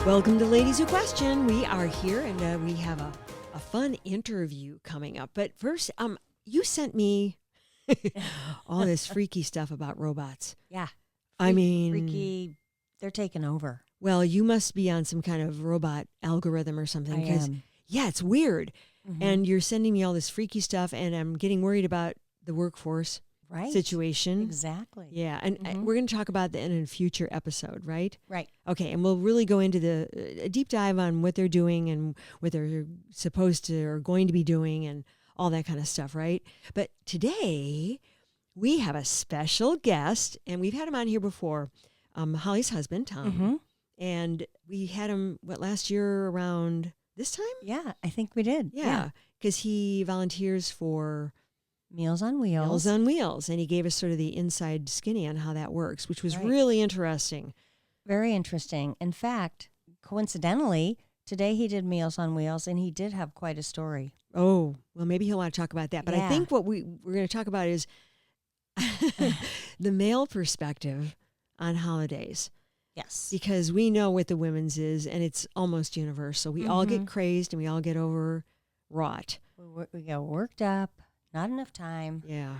Welcome to Ladies Who Question. We are here and we have a fun interview coming up. But first, you sent me all this freaky stuff about robots. Yeah. Freaky. They're taking over. Well, you must be on some kind of robot algorithm or something. I am. Yeah, it's weird. Mm-hmm. And you're sending me all this freaky stuff, and I'm getting worried about the workforce situation. Exactly. Yeah, and we're going to talk about that in a future episode, right? Right. Okay, and we'll really go into a deep dive on what they're doing and what they're supposed to or going to be doing and all that kind of stuff, right? But today, we have a special guest, and we've had him on here before, Holli's husband, Tom. Mm-hmm. And we had him, last year around this time? Yeah, I think we did. Yeah, because he volunteers for Meals on Wheels. Meals on Wheels, and he gave us sort of the inside skinny on how that works, which was Right. really interesting. Very interesting. In fact, coincidentally, today he did Meals on Wheels, and he did have quite a story. Oh, well, maybe he'll want to talk about that. But I Yeah. think what we're going to talk about is the male perspective on holidays. Yes. Because we know what the women's is, and it's almost universal. We all get crazed, and we all get overwrought. We get worked up, not enough time. Yeah.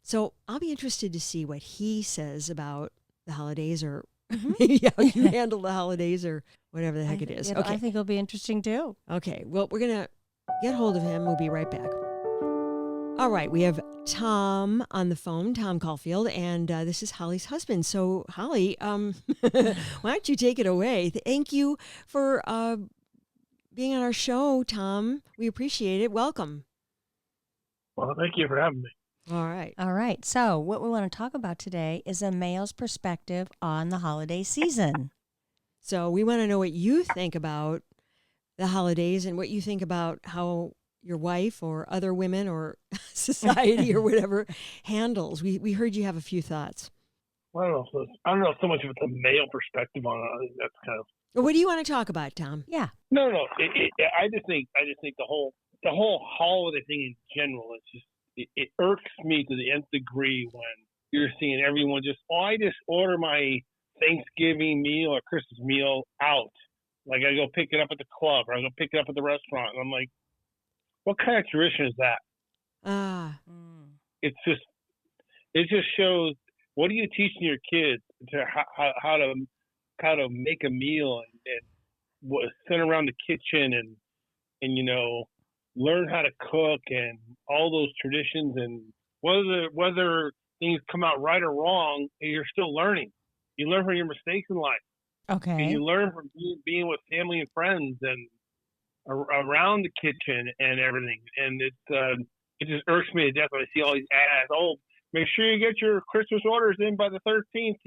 So I'll be interested to see what he says about the holidays, or maybe how you handle the holidays, or whatever the heck it is. Okay. I think it'll be interesting, too. Okay. Well, we're going to get hold of him. We'll be right back. All right. We have Tom on the phone, Tom Caulfield, and this is Holli's husband. So, Holly, why don't you take it away? Thank you for being on our show, Tom. We appreciate it. Welcome. Well, thank you for having me. All right. All right. So what we want to talk about today is a male's perspective on the holiday season. So we want to know what you think about the holidays and what you think about how your wife or other women or society or whatever handles. We heard you have a few thoughts. Well, I don't know so much if it's a male perspective on it. I think that's kind of. Well, what do you want to talk about, Tom? Yeah. No. I just think the whole holiday thing in general. It irks me to the nth degree when you're seeing everyone I just order my Thanksgiving meal or Christmas meal out. Like I go pick it up at the club or I go pick it up at the restaurant, and I'm like, what kind of tradition is that? It just shows. What are you teaching your kids to how to make a meal and sit around the kitchen and learn how to cook and all those traditions, and whether things come out right or wrong, you're still learning. You learn from your mistakes in life. Okay. And you learn from being with family and friends and around the kitchen and everything. And it just irks me to death when I see all these ads. Oh, make sure you get your Christmas orders in by the 13th,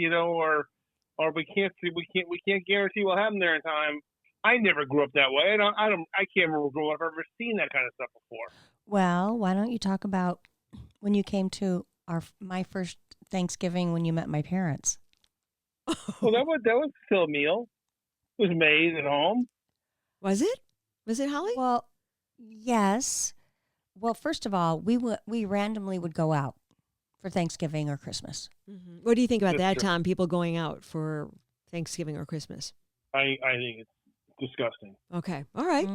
or we can't guarantee we'll have them there in time. I never grew up that way. I can't remember growing up ever seen that kind of stuff before. Well, why don't you talk about when you came to my first Thanksgiving when you met my parents? Well, that was still a meal. It was made at home. Was it? Was it, Holly? Well, yes. Well, first of all, we randomly would go out for Thanksgiving or Christmas. Mm-hmm. What do you think about That's that, true. Tom? People going out for Thanksgiving or Christmas? I think it's disgusting. Okay. All right.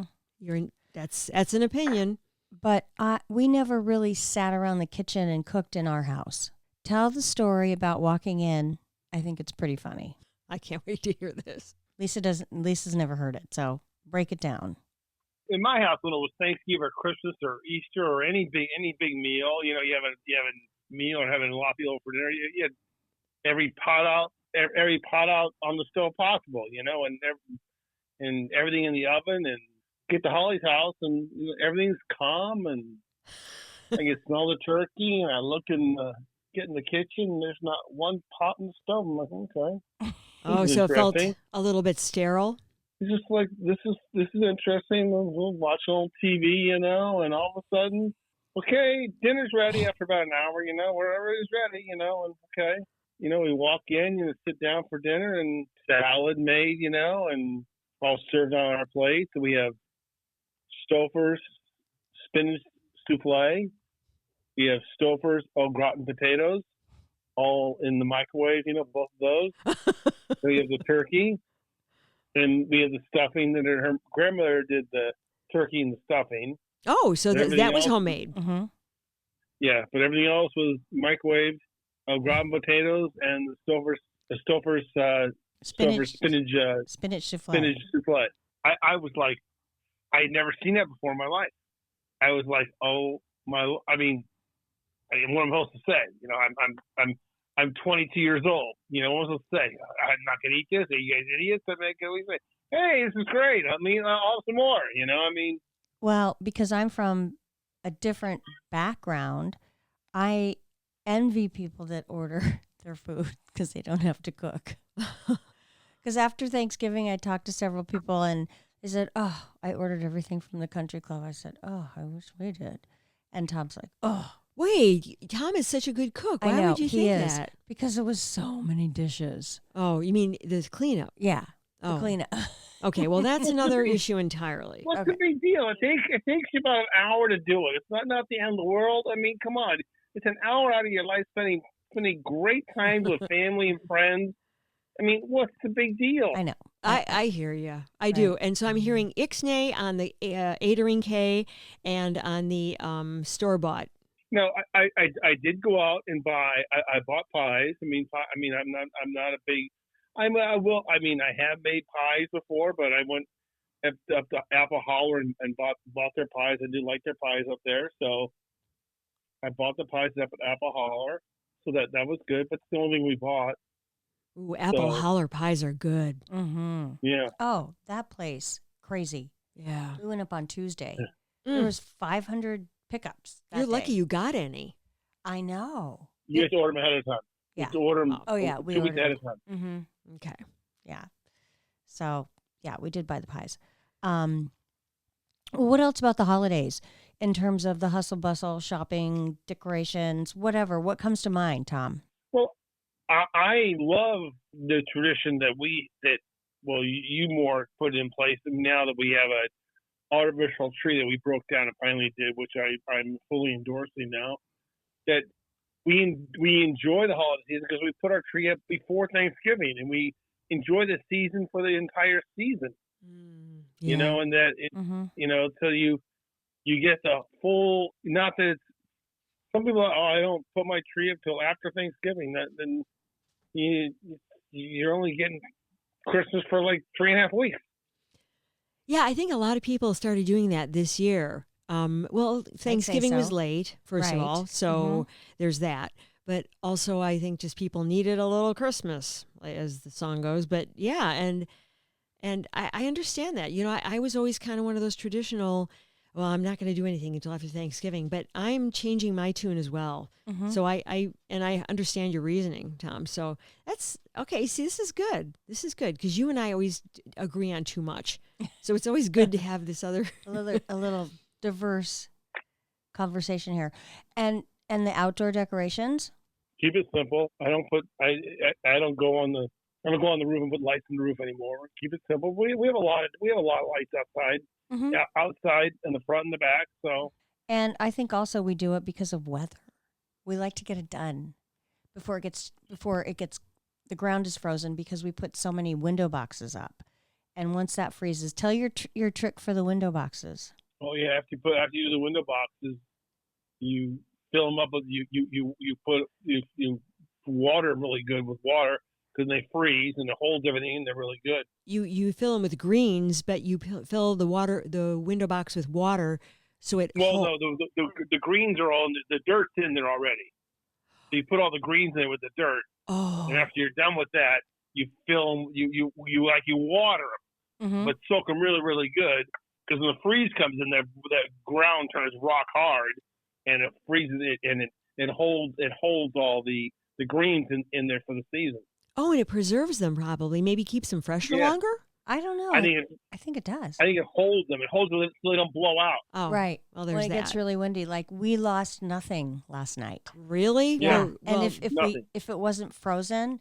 That's an opinion. But we never really sat around the kitchen and cooked in our house. Tell the story about walking in. I think it's pretty funny. I can't wait to hear this. Lisa's never heard it, so break it down. In my house, when it was Thanksgiving or Christmas or Easter or any big meal, you have a meal or having a lot of people over for dinner. You had every pot out on the stove possible, and everything in the oven, and get to Holly's house and everything's calm, and I can smell the turkey, and I look get in the kitchen, and there's not one pot in the stove. I'm like, okay. Oh, so it felt a little bit sterile. It's just like, this is interesting. We'll watch on TV, and all of a sudden, okay, dinner's ready after about an hour, wherever it's ready, and okay. We walk in, sit down for dinner, and salad made, and all served on our plate. So we have Stouffer's spinach souffle. We have Stouffer's au gratin potatoes, all in the microwave, both of those. So we have the turkey. and we had the stuffing. And her grandmother did the turkey and the stuffing. Oh, so that was homemade. Mm-hmm. Yeah, but everything else was microwaved, gratin potatoes, and the Stouffer's Spinach souffle. spinach souffle. I was like, I had never seen that before in my life. I was like, oh my! I mean, what am I supposed to say? You know, I'm 22 years old. You know, what am I supposed to say? I'm not gonna eat this. Are you guys idiots? I mean, can we say, hey, this is great. I mean, I'll have some more. You know, I mean. Well, because I'm from a different background, I envy people that order their food because they don't have to cook. Because after Thanksgiving, I talked to several people and they said, oh, I ordered everything from the country club. I said, oh, I wish we did. And Tom's like, oh. Wait, Tom is such a good cook. Why would you think that? Because it was so many dishes. Oh, you mean the cleanup? Yeah, the Oh. cleanup. Okay, well, that's another issue entirely. What's the big deal? It takes you about an hour to do it. It's not the end of the world. I mean, come on. It's an hour out of your life spending great times with family and friends. I mean, what's the big deal? I know. I hear you. I do. And so I'm hearing Ixnay on the Adering K and on the store-bought. No, I did go out and buy. I bought pies. I'm not a big. I have made pies before, but I went up to Apple Holler and bought their pies. I do like their pies up there, so I bought the pies up at Apple Holler. So that was good, but it's the only thing we bought. Ooh, Apple Holler pies are good. Mm-hmm. Yeah. Oh, that place, crazy. Yeah. We went up on Tuesday. There was 500 pickups. You're lucky you got any. I know. You have to order them ahead of time. Yeah. You have to order them. Oh yeah, 2 weeks ahead of time. Mm-hmm. Okay. Yeah. So yeah, we did buy the pies. What else about the holidays in terms of the hustle bustle, shopping, decorations, whatever? What comes to mind, Tom? Well, I love the tradition that you more put in place now that we have a artificial tree that we broke down and finally did, which I'm fully endorsing now. That we enjoy the holiday season because we put our tree up before Thanksgiving and we enjoy the season for the entire season. Yeah. You know, and that you know, till you get the full. Not that it's, some people are, I don't put my tree up till after Thanksgiving. Then you're only getting Christmas for like 3.5 weeks. Yeah, I think a lot of people started doing that this year. Well, Thanksgiving was late, first of all, so there's that. But also, I think just people needed a little Christmas, as the song goes. But yeah, and I understand that. You know, I was always kind of one of those traditional, well, I'm not going to do anything until after Thanksgiving, but I'm changing my tune as well. So I understand your reasoning, Tom. So that's okay. See, this is good. This is good because you and I always agree on too much. So it's always good to have this other a little diverse conversation here. And the outdoor decorations? Keep it simple. I don't go on the roof and put lights on the roof anymore. Keep it simple. We have a lot of lights outside. Outside in the front and the back. So, and I think also we do it because of weather. We like to get it done before it gets the ground is frozen because we put so many window boxes up. And once that freezes, tell your trick for the window boxes. Oh yeah, after you do the window boxes, you fill them up with you water them really good with water. Because they freeze and it holds everything in there really good. You fill them with greens, but you fill the window box with water, so it. Well, no, the greens are all the dirt's in there already. So you put all the greens in there with the dirt. Oh. And after you're done with that, you fill them. You water them, but soak them really really good. Because when the freeze comes in, that ground turns rock hard, and it freezes it, and it holds all the greens in there for the season. Oh, and it preserves them probably. Maybe keeps them fresher longer? I don't know. I think it does. I think it holds them. It holds them so they don't blow out. Oh, right. Well, there's when it that. gets really windy, like we lost nothing last night. Really? Yeah. Well, and if it wasn't frozen,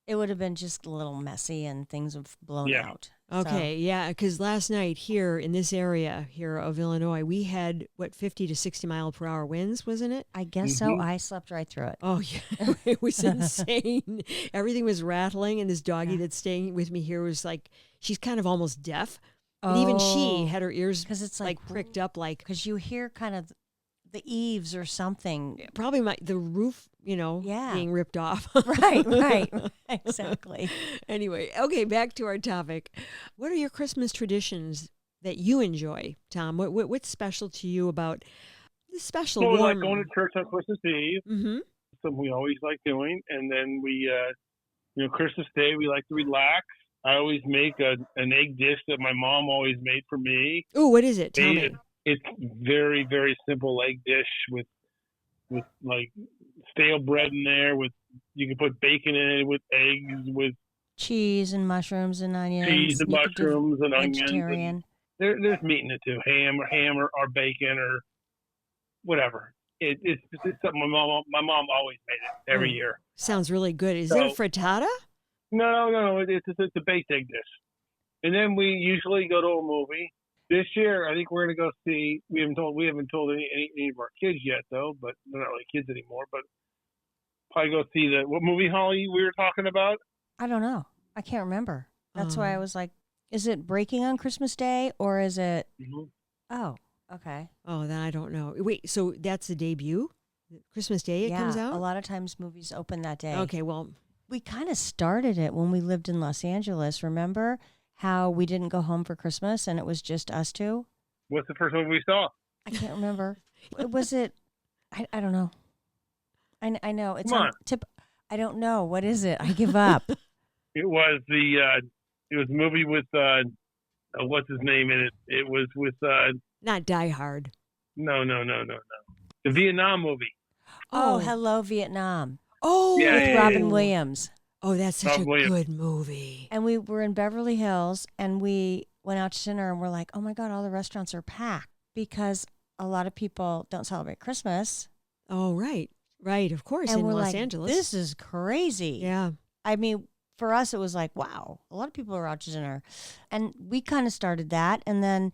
it would have been just a little messy and things have blown out. Okay, yeah, because last night here in this area here of Illinois, we had, 50 to 60 mile per hour winds, wasn't it? I guess so. I slept right through it. Oh, yeah, it was insane. Everything was rattling, and this doggy that's staying with me here was like, she's kind of almost deaf. But even she had her ears because it's like pricked up, like because you hear kind of the eaves or something. Probably the roof, being ripped off. Right, exactly. Anyway, okay, back to our topic. What are your Christmas traditions that you enjoy, Tom? What's special to you about this special? Well, warm... like going to church on Christmas Eve. Mm-hmm. Something we always like doing, and then we, Christmas Day we like to relax. I always make an egg dish that my mom always made for me. Oh, what is it? Tell me. It's very, very simple egg dish with like stale bread in there. You can put bacon in it with eggs, with cheese and mushrooms and onions. Cheese and mushrooms and onions. Vegetarian. There's meat in it too, ham or bacon or whatever. It's something my mom always made it every year. Sounds really good. Is it a frittata? No. It's a baked egg dish. And then we usually go to a movie. This year, I think we're going to go see. We haven't told any of our kids yet, though. But they're not really kids anymore. But probably go see what movie, Holly, we were talking about. I don't know. I can't remember. That's why I was like, is it breaking on Christmas Day or is it? Mm-hmm. Oh, okay. Oh, then I don't know. Wait, so that's the debut? Christmas Day it comes out? A lot of times movies open that day. Okay, well. We kind of started it when we lived in Los Angeles. Remember how we didn't go home for Christmas and it was just us two? What's the first movie we saw? I can't remember. Was it? I don't know. I know. It's Come on tip. I don't know. What is it? I give up. It was a movie with what's his name in it? It was with not Die Hard. No. The Vietnam movie. Oh, Hello Vietnam. Oh, with Robin Williams. Oh, that's such a good movie. And we were in Beverly Hills, and we went out to dinner, and we're like, oh, my God, all the restaurants are packed because a lot of people don't celebrate Christmas. Oh, right. Right, of course, and in we're Los like, Angeles. This is crazy. Yeah. I mean, for us, it was like, wow, a lot of people are out to dinner. And we kind of started that, and then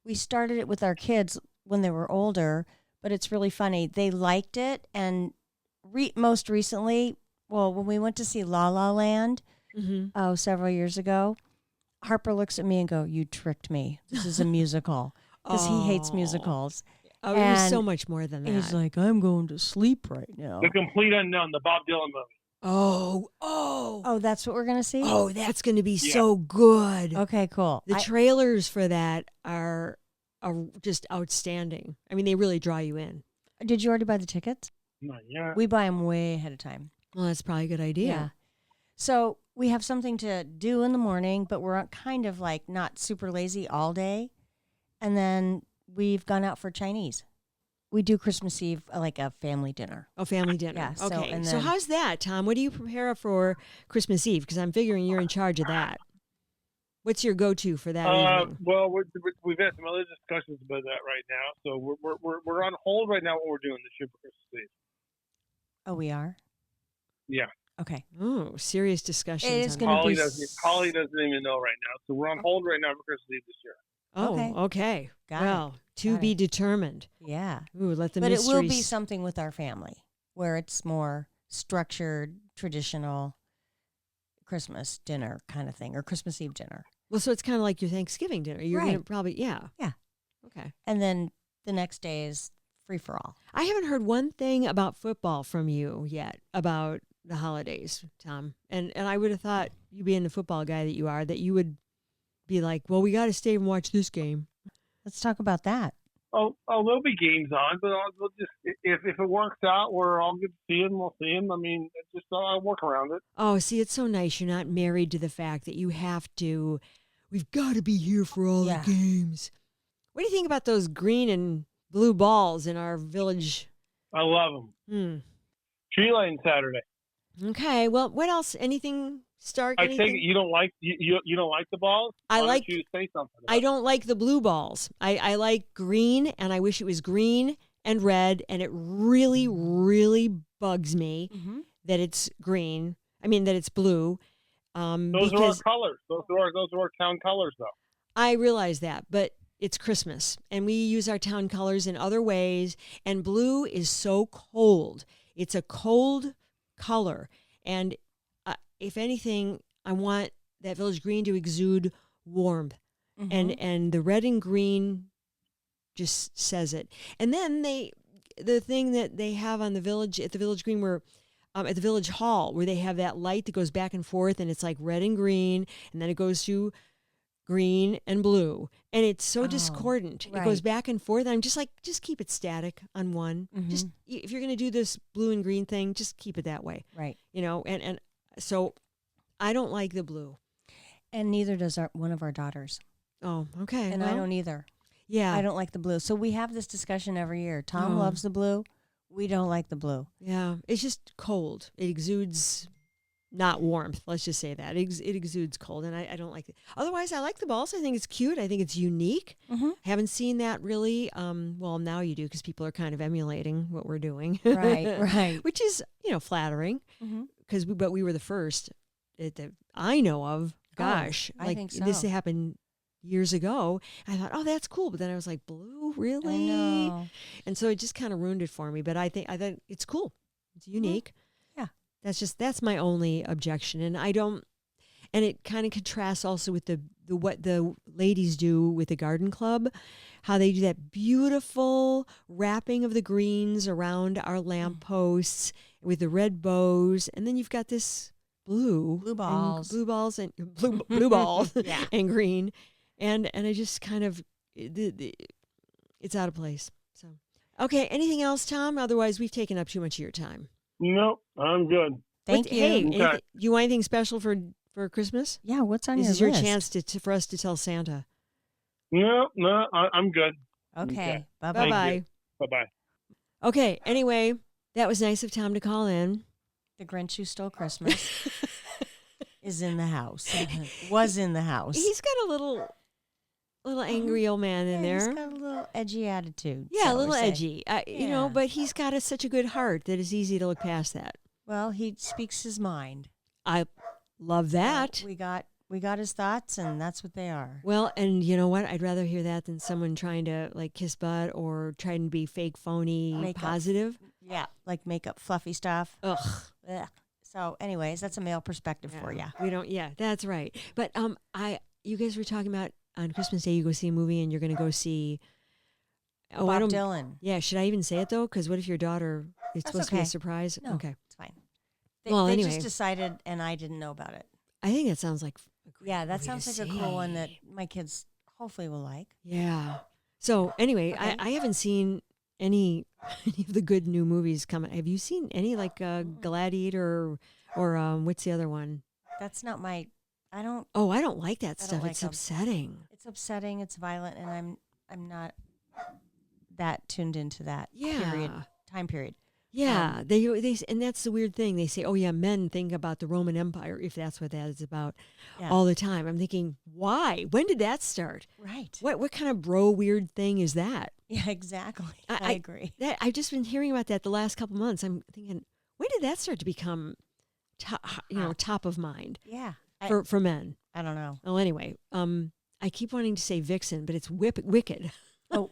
we started it with our kids when they were older, but it's really funny. They liked it, and most recently, when we went to see La La Land, several years ago, Harper looks at me and goes, you tricked me. This is a musical. Because he hates musicals. Oh, it was so much more than that. He's like, I'm going to sleep right now. The Complete Unknown, the Bob Dylan movie. Oh, that's what we're going to see? Oh, that's going to be so good. Okay, cool. The trailers for that are just outstanding. I mean, they really draw you in. Did you already buy the tickets? Not yet. We buy them way ahead of time. Well, that's probably a good idea. Yeah. So we have something to do in the morning, but we're kind of like not super lazy all day. And then we've gone out for Chinese. We do Christmas Eve like a family dinner. Oh, family dinner. Yeah. Okay. So how's that, Tom? What do you prepare for Christmas Eve? Because I'm figuring you're in charge of that. What's your go-to for that evening? Well, we've had some other discussions about that right now. So we're on hold right now. What we're doing this year for Christmas Eve. Oh, we are? Yeah. Okay. Oh, serious discussions. It is going to be. Holly doesn't even know right now. So we're on hold right now for Christmas Eve this year. Oh, okay. Got it. To be determined. Yeah. Ooh, let the But mysteries... it will be something with our family where it's more structured, traditional Christmas dinner kind of thing, or Christmas Eve dinner. Well, so it's kind of like your Thanksgiving dinner. You're going to probably, Yeah. Okay. And then the next day is free for all. I haven't heard one thing about football from you yet about the holidays, Tom. And I would have thought, you being the football guy that you are, that you would be like, well, we got to stay and watch this game. Let's talk about that. Oh, there'll be games on, but we'll just if it works out, we're all good to see him. We'll see him. I mean, it's just I'll work around it. Oh, see, it's so nice. You're not married to the fact that you have to. We've got to be here for all the games. What do you think about those green and blue balls in our village? I love them. Tree lighting Saturday. Okay. Well, what else? Anything? Stark? I take it you don't like you don't like the balls. I Why like. don't you say something. I don't like the blue balls. I like green, and I wish it was green and red. And it really, really bugs me that it's green. I mean that it's blue. Those are our colors. Those are our town colors, though. I realize that, but it's Christmas, and we use our town colors in other ways. And blue is so cold; it's a cold color. And if anything, I want that village green to exude warmth, and the red and green just says it. And then the thing that they have on the village at the village green where. At the village hall, where they have that light that goes back and forth, and it's like red and green, and then it goes to green and blue, and it's so discordant. Right. It goes back and forth. I'm just like, just keep it static on one. Just if you're going to do this blue and green thing, just keep it that way. Right. And so I don't like the blue, and neither does one of our daughters. Oh, okay. And I don't either. Yeah, I don't like the blue. So we have this discussion every year. Tom loves the blue. We don't like the blue. Yeah, it's just cold. It exudes not warmth. Let's just say that. It exudes cold, and I don't like it. Otherwise, I like the balls. I think it's cute. I think it's unique. Haven't seen that really. Well, now you do because people are kind of emulating what we're doing. Right. Which is, flattering. But we were the first that I know of. Gosh, I think so. This happened years ago. I thought, oh, that's cool. But then I was like, blue, really? I know. And so it just kind of ruined it for me. But I think it's cool. It's unique. Yeah. That's my only objection. And it kind of contrasts also with what the ladies do with the garden club, how they do that beautiful wrapping of the greens around our lampposts with the red bows. And then you've got this blue balls and blue balls and green. And I just kind of, it's out of place. So, okay. Anything else, Tom? Otherwise, we've taken up too much of your time. Nope, I'm good. Thank you. Hey, do you want anything special for Christmas? Yeah, what's on your list? This is your chance for us to tell Santa. No, I'm good. Okay. Bye-bye. Bye-bye. Okay. Anyway, that was nice of Tom to call in. The Grinch Who Stole Christmas is in the house. Was in the house. He's got a little angry old man in there. He's got a little edgy attitude. Yeah, a little edgy. But he's got such a good heart that it's easy to look past that. Well, he speaks his mind. I love that. We got his thoughts, and that's what they are. Well, and you know what? I'd rather hear that than someone trying to kiss butt or trying to be fake, phony, positive. Yeah, make up fluffy stuff. Ugh. So, anyways, that's a male perspective for you. We don't. Yeah, that's right. But you guys were talking about on Christmas Day you go see a movie and you're going to go see. Bob Dylan. Yeah, should I even say it though? Because what if your daughter? It's supposed to be a surprise. No, okay, it's fine. Anyway, just decided, and I didn't know about it. I think that sounds like that sounds like a cool one that my kids hopefully will like. Yeah. So anyway, okay. I haven't seen any of the good new movies coming. Have you seen any Gladiator or what's the other one? That's not my. I don't. Oh, I don't like that stuff. It's upsetting. It's upsetting. It's violent, and I'm not that tuned into that time period. Yeah, they and that's the weird thing. They say, "Oh yeah, men think about the Roman Empire if that's what that is about all the time." I'm thinking, why? When did that start? Right. What kind of bro weird thing is that? Yeah, exactly. I agree. I've just been hearing about that the last couple months. I'm thinking, when did that start to become, top of mind? Yeah. For men. I don't know. Well, anyway, I keep wanting to say Vixen, but it's Wicked. Oh,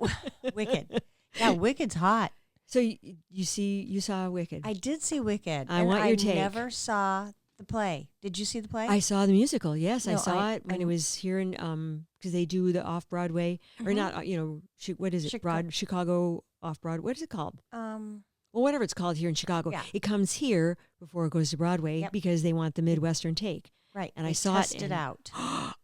Wicked. Yeah, Wicked's hot. So you saw Wicked? I did see Wicked. I want your take. I never saw the play. Did you see the play? I saw the musical. Yes, I saw it when it was here in because they do the off Broadway or not. What is it? Chicago off Broadway. What is it called? Well, whatever it's called here in Chicago. Yeah. It comes here before it goes to Broadway because they want the Midwestern take. Right. And I saw it. Tested out.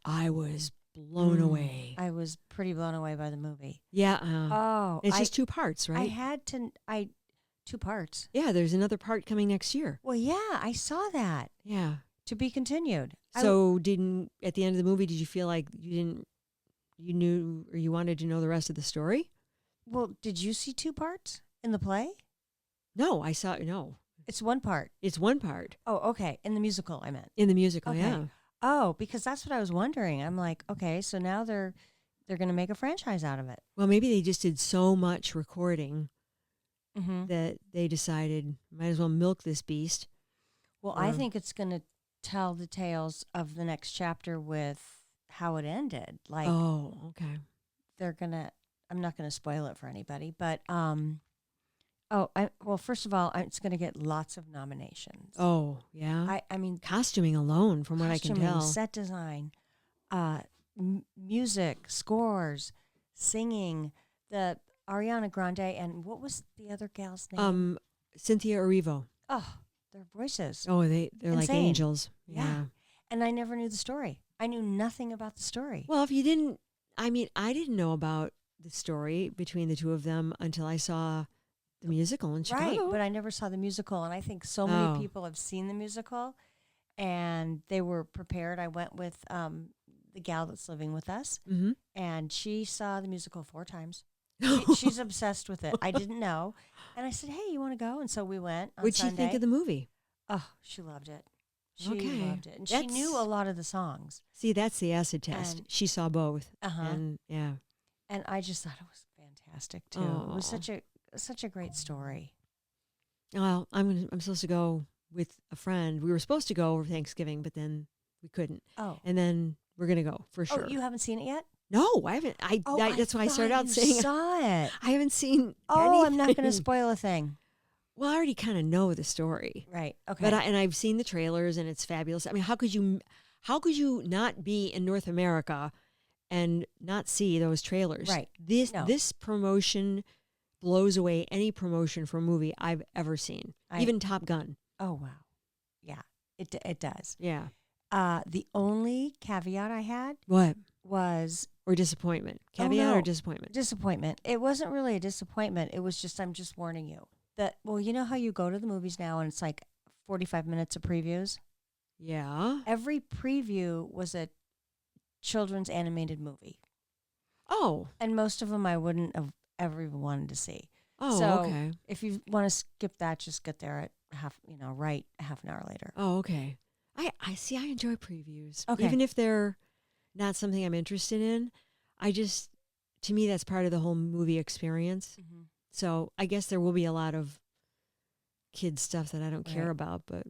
I was blown away. I was pretty blown away by the movie. Yeah. It's just 2 parts, right? 2 parts. Yeah, there's another part coming next year. Well, yeah, I saw that. Yeah. To be continued. So at the end of the movie, did you feel like you knew or you wanted to know the rest of the story? Well, did you see 2 parts in the play? No, I saw no. It's 1 part. It's 1 part. Oh, okay. In the musical, I meant. In the musical, okay. Yeah. Oh, because that's what I was wondering. I'm like, okay, so now they're going to make a franchise out of it. Well, maybe they just did so much recording that they decided might as well milk this beast. Well, I think it's going to tell the tales of the next chapter with how it ended. Like, Oh, okay. I'm not gonna spoil it for anybody, but first of all, it's gonna get lots of nominations. Oh, yeah. I mean, Costuming alone, from what I can costuming, tell. set design, music, scores, singing, the Ariana Grande, and what was the other gal's name? Cynthia Erivo. Oh, their voices. Oh, they're like Insane. angels. Yeah. And I never knew the story. I knew nothing about the story. Well, if you didn't, I didn't know about the story between the two of them until I saw the musical in Chicago. Right, but I never saw the musical, and I think so many people have seen the musical, and they were prepared. I went with the gal that's living with us, and she saw the musical 4 times. She's obsessed with it. I didn't know, and I said, "Hey, you want to go?" And so we went on What'd Sunday. she think of the movie? Oh, she loved it. She Okay. loved it, and she knew a lot of the songs. See, that's the acid test. And- She saw both, Uh-huh. and yeah. And I just thought it was fantastic too. It was such a great story. Well, I'm supposed to go with a friend. We were supposed to go over Thanksgiving, but then we couldn't. Oh, And then we're gonna go for sure. oh, you haven't seen it yet? No, I haven't. That's why I started out saying saw it. I haven't seen. Oh, I'm not going to anything. spoil a thing. Well, I already kind of know the story, Right. Okay. but I've seen the trailers and it's fabulous. I mean, how could you not be in North America and not see those trailers? Right. This promotion blows away any promotion for a movie I've ever seen, even Top Gun. Oh wow. Yeah. It does. Yeah. The only caveat I had What? was Or disappointment? Caveat or no. disappointment? disappointment. It wasn't really a disappointment. It was just I'm just warning you that you know how you go to the movies now and it's like 45 minutes of previews? Yeah. Every preview was a children's animated movie. Oh. And most of them I wouldn't have ever even wanted to see. Oh, so okay. if you want to skip that, just get there at half an hour later. Oh, okay. I see. I enjoy previews. Okay. Even if they're not something I'm interested in, to me, that's part of the whole movie experience. Mm-hmm. So I guess there will be a lot of kid stuff that I don't care Right. about, but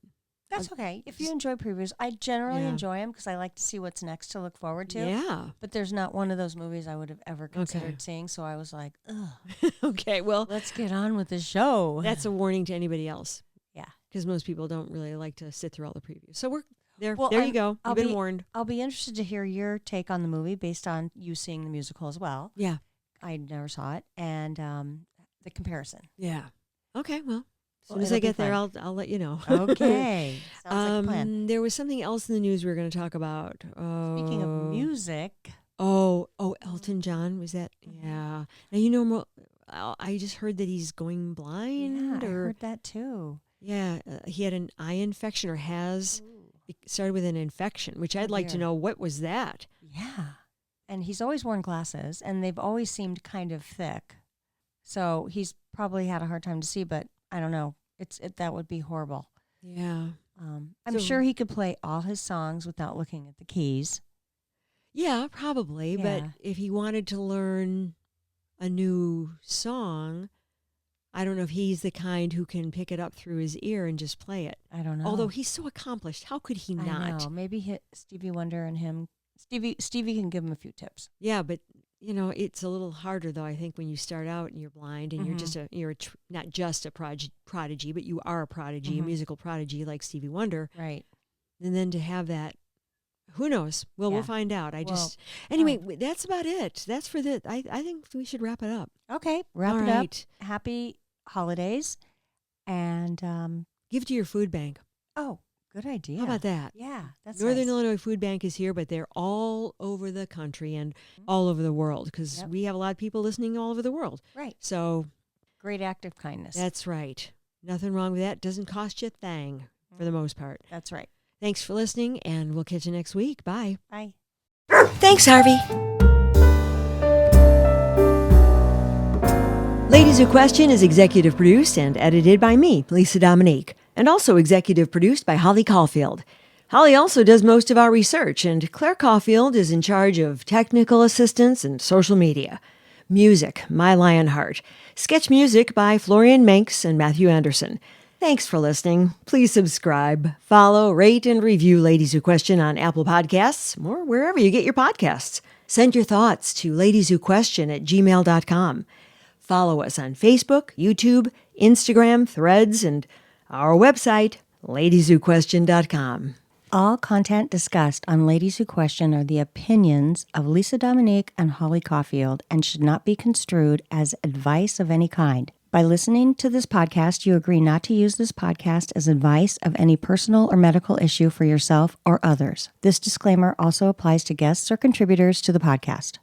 That's okay. If you enjoy previews, I generally Yeah. enjoy them because I like to see what's next to look forward to. yeah. But there's not one of those movies I would have ever considered seeing. So I was like, ugh, Okay. Well, let's get on with the show. that's a warning to anybody else. Yeah. Because most people don't really like to sit through all the previews. So we're there. Well, There you go. I'll You've been be- warned. I'll be interested to hear your take on the movie based on you seeing the musical as well. Yeah. I never saw it. And the comparison. Yeah. Okay. Well, as soon Well, as I it'll be get there, fun. I'll let you know. Okay. Sounds like a plan. There was something else in the news we were going to talk about. Speaking of music. Oh, Elton John, was that? Mhm. Yeah. Now, you know, I just heard that he's going blind. Yeah, I or heard that too. Yeah, he had an eye infection or it started with an infection, which I'd like to dear. know, what was that? Yeah. And he's always worn glasses, and they've always seemed kind of thick. So he's probably had a hard time to see, but I don't know. That would be horrible. Yeah. I'm So- sure he could play all his songs without looking at the keys. Yeah, probably. But Yeah. if he wanted to learn a new song, I don't know if he's the kind who can pick it up through his ear and just play it. I don't know. Although he's so accomplished, how could he I not? know. Maybe Stevie Wonder and him. Stevie can give him a few tips. Yeah, but it's a little harder though. I think when you start out and you're blind and you're not just a prodigy, but you are a prodigy, a Mhm. musical prodigy like Stevie Wonder, Right. and then to have that, who knows? Well, we'll Yeah. find out. Well, Anyway, that's about it. That's for the. I think we should wrap it up. Okay. Wrap All it right. up. Happy holidays. And Give to your food bank. good idea. How about that? Yeah, that's Northern nice. Illinois Food Bank is here, but they're all over the country and all over the world because Yep. we have a lot of people listening all over the world. Right. So Great act of kindness. that's right. Nothing wrong with that. Doesn't cost you a thing for the most part. That's right. Thanks for listening, and we'll catch you next week. Bye. Bye. Thanks, Harvey. Ladies Who Question is executive produced and edited by me, Lisë Dominique, and also executive produced by Holli Caulfield. Holly also does most of our research, and Claire Caulfield is in charge of technical assistance and social media. Music, My Lionheart. Sketch music by Florian Manx and Matthew Anderson. Thanks for listening. Please subscribe, follow, rate, and review Ladies Who Question on Apple Podcasts or wherever you get your podcasts. Send your thoughts to ladieswhoquestion@gmail.com. Follow us on Facebook, YouTube, Instagram, Threads, and our website, ladieswhoquestion.com. All content discussed on Ladies Who Question are the opinions of Lisë Dominique and Holli Caulfield and should not be construed as advice of any kind. By listening to this podcast, you agree not to use this podcast as advice of any personal or medical issue for yourself or others. This disclaimer also applies to guests or contributors to the podcast.